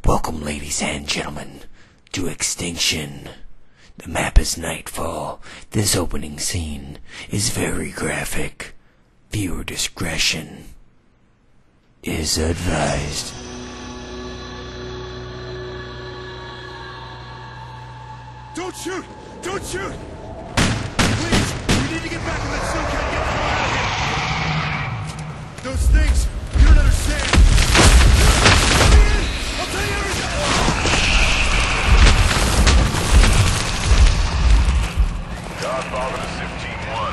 Welcome, ladies and gentlemen, to Extinction. The map is Nightfall. This opening scene is very graphic. Viewer discretion is advised. Don't shoot! Don't shoot! Please, we need to get back to that snowcat and get the hell out of here! Those things, you don't understand! Let me in! I'll tell you everything! Godfather to 15-1.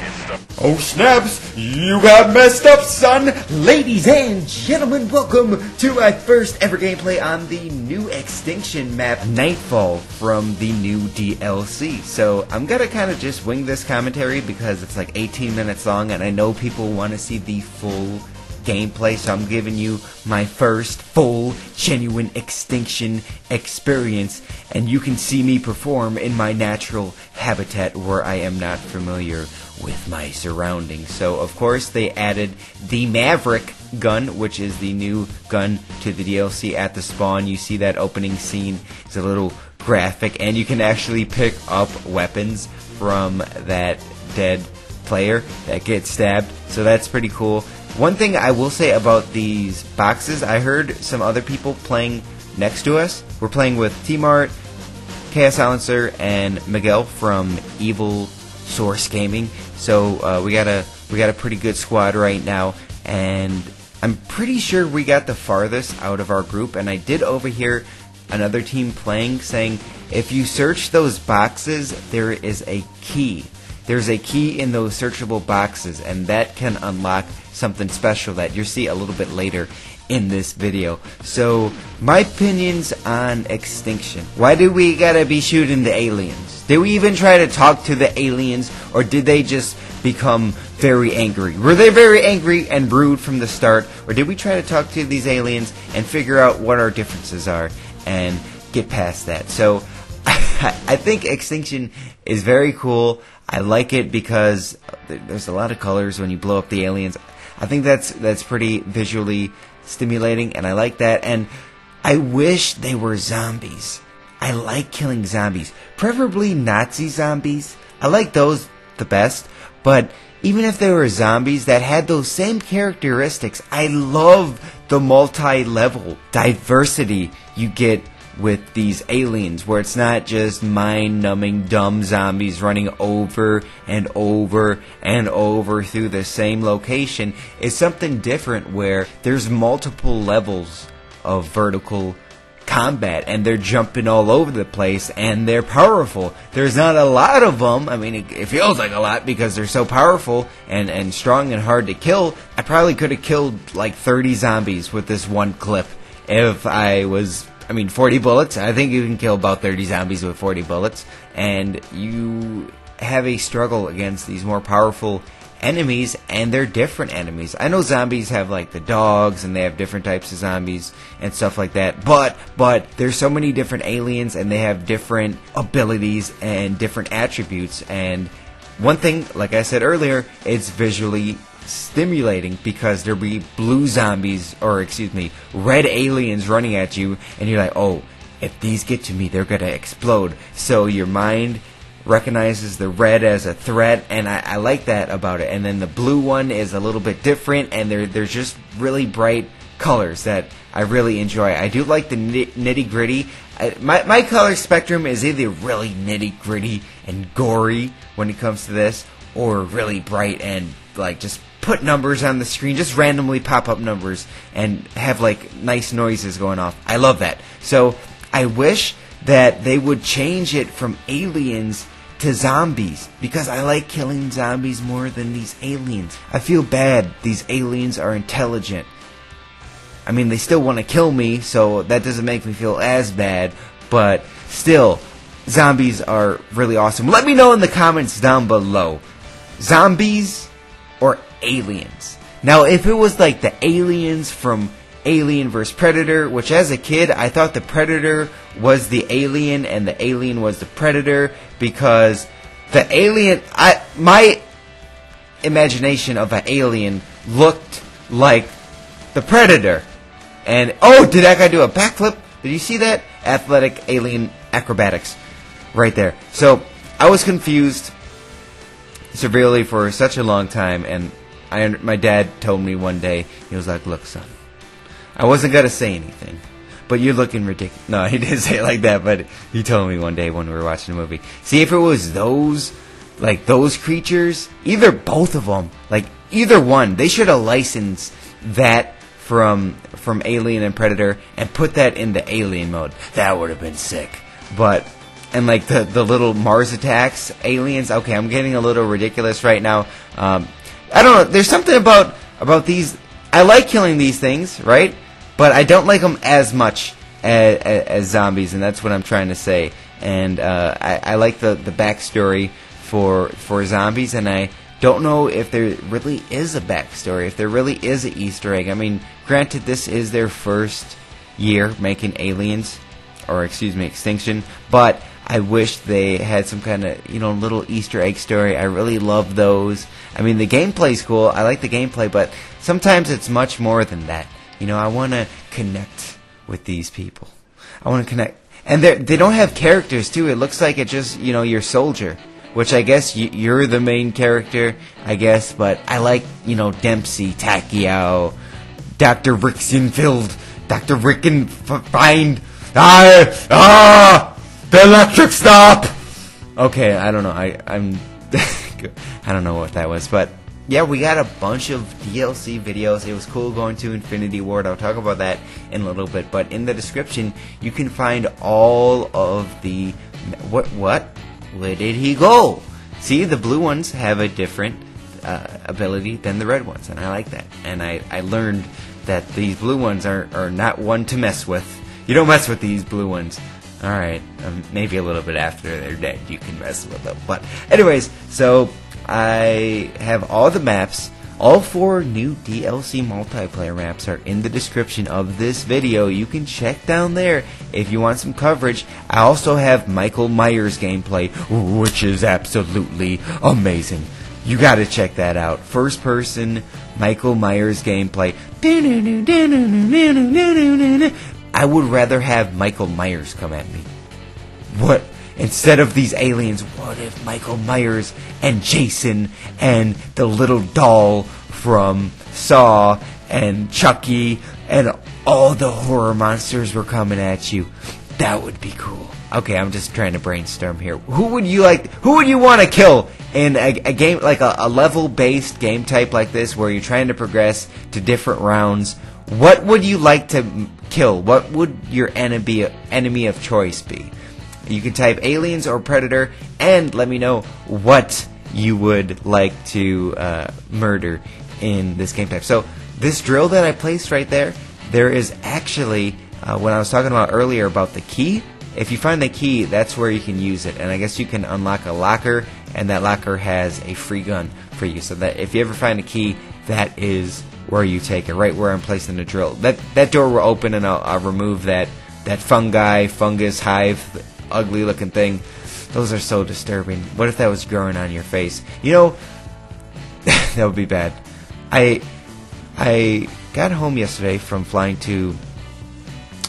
It's the... Oh snaps, you got messed up, son! Ladies and gentlemen, welcome to my first ever gameplay on the new Extinction map, Nightfall, from the new DLC. So, I'm gonna kind of just wing this commentary because it's like 18 minutes long and I know people want to see the full gameplay, so I'm giving you my first full, genuine Extinction experience, and you can see me perform in my natural habitat where I am not familiar with my surroundings. So, of course, they added the Maverick gun, which is the new gun to the DLC at the spawn. You see that opening scene is a little graphic, and you can actually pick up weapons from that dead player that gets stabbed, so that's pretty cool. One thing I will say about these boxes, I heard some other people playing next to us. We're playing with T-Mart, Chaos Silencer, and Miguel from Evil Source Gaming. So we got a pretty good squad right now, and I'm pretty sure we got the farthest out of our group. And I did overhear another team playing saying, if you search those boxes, there is a key. There's a key in those searchable boxes, and that can unlock something special that you'll see a little bit later in this video. So, my opinions on Extinction. Why do we gotta be shooting the aliens? Did we even try to talk to the aliens, or did they just become very angry? Were they very angry and rude from the start, or did we try to talk to these aliens and figure out what our differences are and get past that? So, I think Extinction is very cool. I like it because there's a lot of colors when you blow up the aliens. I think that's pretty visually stimulating, and I like that. And I wish they were zombies. I like killing zombies, preferably Nazi zombies. I like those the best, but even if they were zombies that had those same characteristics, I love the multi-level diversity you get with these aliens, where it's not just mind-numbing dumb zombies running over and over and over through the same location. It's something different where there's multiple levels of vertical combat, and they're jumping all over the place, and they're powerful. There's not a lot of them. I mean, it feels like a lot because they're so powerful and strong and hard to kill. I probably could have killed like 30 zombies with this one clip if I was... 40 bullets. I think you can kill about 30 zombies with 40 bullets. And you have a struggle against these more powerful enemies, and they're different enemies. I know zombies have like the dogs, and they have different types of zombies and stuff like that. But there's so many different aliens, and they have different abilities and different attributes. And one thing, like I said earlier, it's visually stimulating because there'll be blue zombies, or excuse me, red aliens running at you, and you're like, oh, if these get to me, they're gonna explode. So your mind recognizes the red as a threat, and I like that about it. And then the blue one is a little bit different, and they're just really bright colors that I really enjoy. I do like the nitty gritty. My color spectrum is either really nitty gritty and gory when it comes to this, or really bright and like just put numbers on the screen, just randomly pop up numbers and have like nice noises going off. I love that. So I wish that they would change it from aliens to zombies, because I like killing zombies more than these aliens. I feel bad. These aliens are intelligent. I mean, they still want to kill me, so that doesn't make me feel as bad, but still, zombies are really awesome. Let me know in the comments down below, zombies or aliens? Now, if it was like the aliens from Alien vs. Predator, which as a kid I thought the Predator was the alien and the alien was the Predator, because the alien, my imagination of an alien looked like the Predator. And oh, did that guy do a backflip? Did you see that? Athletic alien acrobatics. Right there. So, I was confused severely for such a long time, and my dad told me one day, he was like, look, son, I wasn't going to say anything, but you're looking ridiculous. No, he didn't say it like that, but he told me one day when we were watching the movie. See, if it was those creatures, either both of them, like, either one, they should have licensed that from Alien and Predator and put that into Alien mode. That would have been sick. But, and like the little Mars attacks, aliens, okay, I'm getting a little ridiculous right now. I don't know, there's something about these, I like killing these things, right? But I don't like them as much as zombies, and that's what I'm trying to say. And I like the backstory for zombies, and I don't know if there really is a backstory, if there really is an Easter egg. I mean, granted, this is their first year making Aliens, or excuse me, Extinction, but I wish they had some kind of, little Easter egg story. I really love those. I mean, the gameplay's cool. I like the gameplay, but sometimes it's much more than that. I want to connect with these people. I want to connect. And they don't have characters, too. It looks like it's just, your soldier, which I guess you're the main character, I guess. But I like, Dempsey, Tachyon, Dr. Rickenfield, Dr. Rickenfind. The electric stop! Okay, I don't know. I'm I don't know what that was, but yeah, we got a bunch of DLC videos. It was cool going to Infinity Ward. I'll talk about that in a little bit, but in the description you can find all of the what? Where did he go? See, the blue ones have a different ability than the red ones, and I like that. And I learned that these blue ones are not one to mess with. You don't mess with these blue ones. Alright, maybe a little bit after they're dead you can mess with them. But anyways, so I have all the maps. All 4 new DLC multiplayer maps are in the description of this video. You can check down there if you want some coverage. I also have Michael Myers gameplay, which is absolutely amazing. You gotta check that out. First person Michael Myers gameplay. I would rather have Michael Myers come at me. What? Instead of these aliens, what if Michael Myers and Jason and the little doll from Saw and Chucky and all the horror monsters were coming at you? That would be cool. Okay, I'm just trying to brainstorm here. Who would you want to kill in a game, like a level-based game type like this, where you're trying to progress to different rounds? What would you like to kill? What would your enemy of choice be? You can type aliens or predator and let me know what you would like to murder in this game type. So this drill that I placed right there, there is actually, when I was talking about earlier about the key, if you find the key, that's where you can use it. And I guess you can unlock a locker, and that locker has a free gun for you. So that if you ever find a key, that is where you take it, right where I'm placing the drill. That door will open, and I'll remove that fungus hive, ugly looking thing. Those are so disturbing. What if that was growing on your face? That would be bad. I got home yesterday from flying to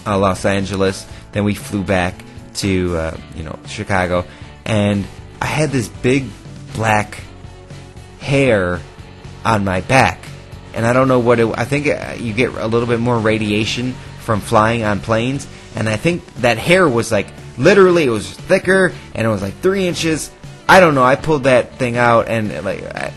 Los Angeles. Then we flew back to Chicago, and I had this big black hair on my back. And I don't know what I think you get a little bit more radiation from flying on planes, and I think that hair was like, literally, it was thicker, and it was like 3 inches. I don't know, I pulled that thing out, and I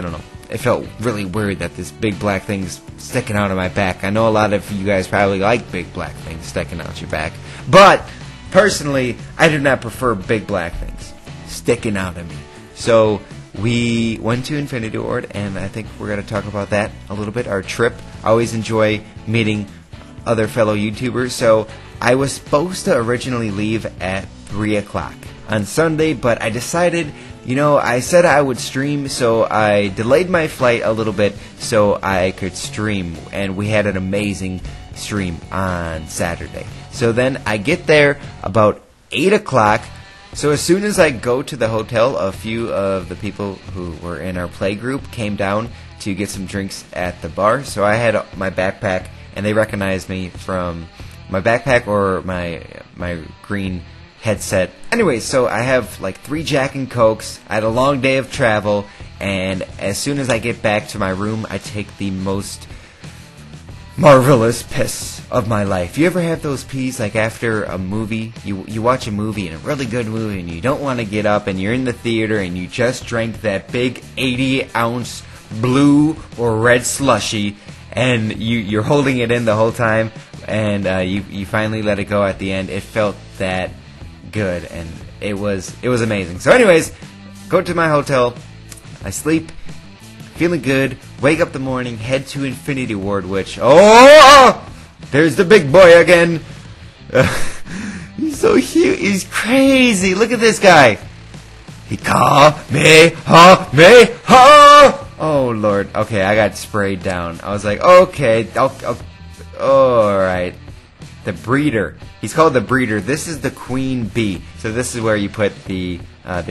don't know, it felt really weird that this big black thing's sticking out of my back. I know a lot of you guys probably like big black things sticking out your back, but personally, I do not prefer big black things sticking out of me. So we went to Infinity Ward, and I think we're going to talk about that a little bit, our trip. I always enjoy meeting other fellow YouTubers, so I was supposed to originally leave at 3 o'clock on Sunday, but I decided, I said I would stream, so I delayed my flight a little bit so I could stream, and we had an amazing stream on Saturday. So then I get there about 8 o'clock. So as soon as I go to the hotel, a few of the people who were in our play group came down to get some drinks at the bar. So I had my backpack, and they recognized me from my backpack or my green headset. Anyway, so I have like 3 Jack and Cokes. I had a long day of travel, and as soon as I get back to my room, I take the most marvelous piss of my life. You ever have those pees like after a movie? You watch a movie, and a really good movie, and you don't want to get up, and you're in the theater, and you just drank that big 80-ounce blue or red slushy, and you're holding it in the whole time, and you finally let it go at the end. It felt that good, and it was amazing. So anyways, go to my hotel, I sleep, feeling good, wake up the morning, head to Infinity Ward, which, oh, there's the big boy again. He's so huge, he's crazy. Look at this guy. He ha. Oh Lord. Okay, I got sprayed down. I was like, okay, alright. The breeder. He's called the breeder. This is the queen bee. So this is where you put the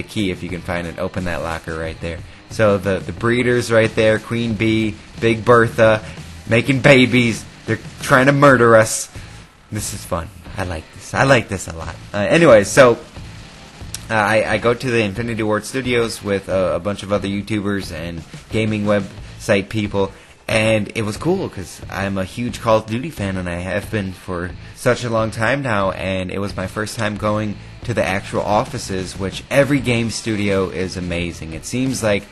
key, if you can find it. Open that locker right there. So the breeder's right there. Queen bee, Big Bertha, making babies. They're trying to murder us. This is fun. I like this. I like this a lot. Anyway, so I go to the Infinity Ward Studios with a bunch of other YouTubers and gaming website people, and it was cool because I'm a huge Call of Duty fan, and I have been for such a long time now, and it was my first time going to the actual offices, which every game studio is amazing. It seems like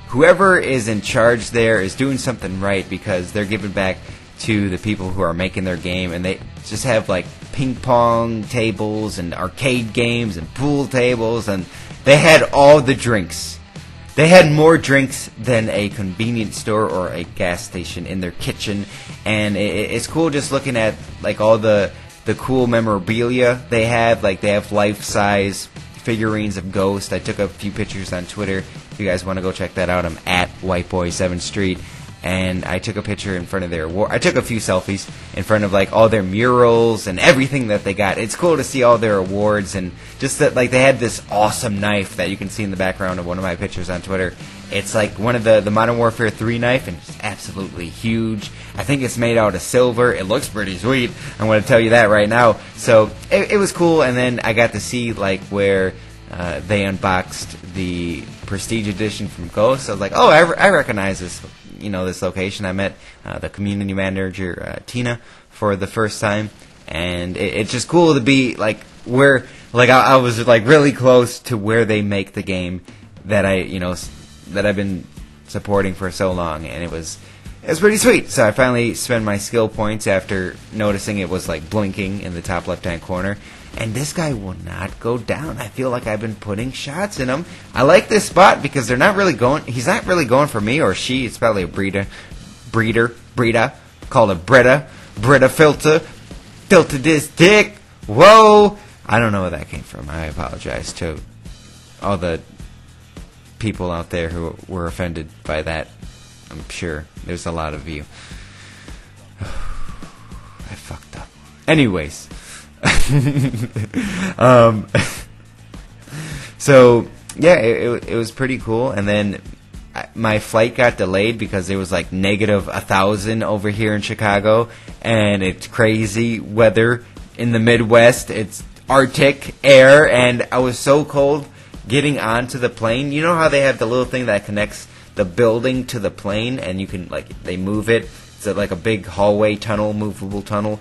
whoever is in charge there is doing something right because they're giving back to the people who are making their game, and they just have like ping pong tables and arcade games and pool tables, and they had all the drinks. They had more drinks than a convenience store or a gas station in their kitchen, and it's cool just looking at like all the cool memorabilia they have. Like they have life-size figurines of Ghost. I took a few pictures on Twitter. If you guys want to go check that out, I'm at Whiteboy7thst. And I took a picture in front of their I took a few selfies in front of like all their murals and everything that they got. It's cool to see all their awards, and just that like they had this awesome knife that you can see in the background of one of my pictures on Twitter. It's like one of the Modern Warfare 3 knife, and it's absolutely huge. I think it's made out of silver. It looks pretty sweet. I'm going to tell you that right now. So it was cool, and then I got to see like where they unboxed the Prestige Edition from Ghost. I was like, oh, I recognize this. This location. I met the community manager, Tina, for the first time, and it's just cool to be like where, like I was like really close to where they make the game that that I've been supporting for so long, and it was pretty sweet. So I finally spent my skill points after noticing it was like blinking in the top left-hand corner. And this guy will not go down. I feel like I've been putting shots in him. I like this spot because they're not really going. He's not really going for me or she. It's probably a breeder. Called a Brita filter this dick. Whoa! I don't know where that came from. I apologize to all the people out there who were offended by that. I'm sure there's a lot of you. I fucked up. Anyways. So yeah, it was pretty cool, and then my flight got delayed because it was like -1,000 over here in Chicago, and it's crazy weather in the Midwest. It's Arctic air, and I was so cold getting onto the plane. You know how they have the little thing that connects the building to the plane, and you can they move it. It's like a big hallway tunnel, movable tunnel.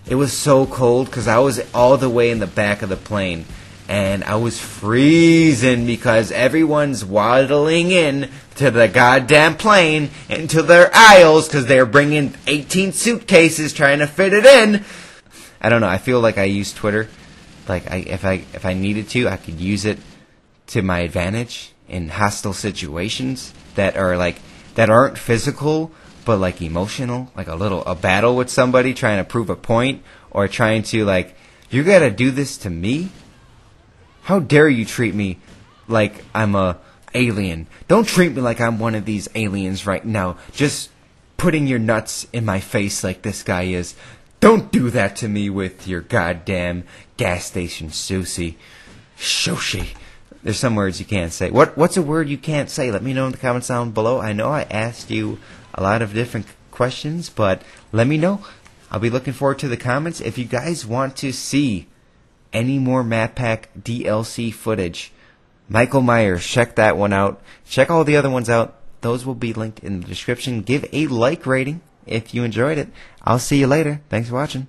It was so cold because I was all the way in the back of the plane, and I was freezing because everyone's waddling in to the goddamn plane into their aisles because they're bringing 18 suitcases trying to fit it in. I don't know. I feel like I use Twitter. Like if I needed to, I could use it to my advantage in hostile situations that aren't physical, but like emotional, like a battle with somebody trying to prove a point, or trying to you gotta do this to me? How dare you treat me like I'm a alien? Don't treat me like I'm one of these aliens right now, just putting your nuts in my face like this guy is. Don't do that to me with your goddamn gas station sushi. Shoshi. There's some words you can't say. What's a word you can't say? Let me know in the comments down below. I know I asked you a lot of different questions, but let me know. I'll be looking forward to the comments. If you guys want to see any more Map Pack DLC footage, Michael Myers, check that one out. Check all the other ones out. Those will be linked in the description. Give a like rating if you enjoyed it. I'll see you later. Thanks for watching.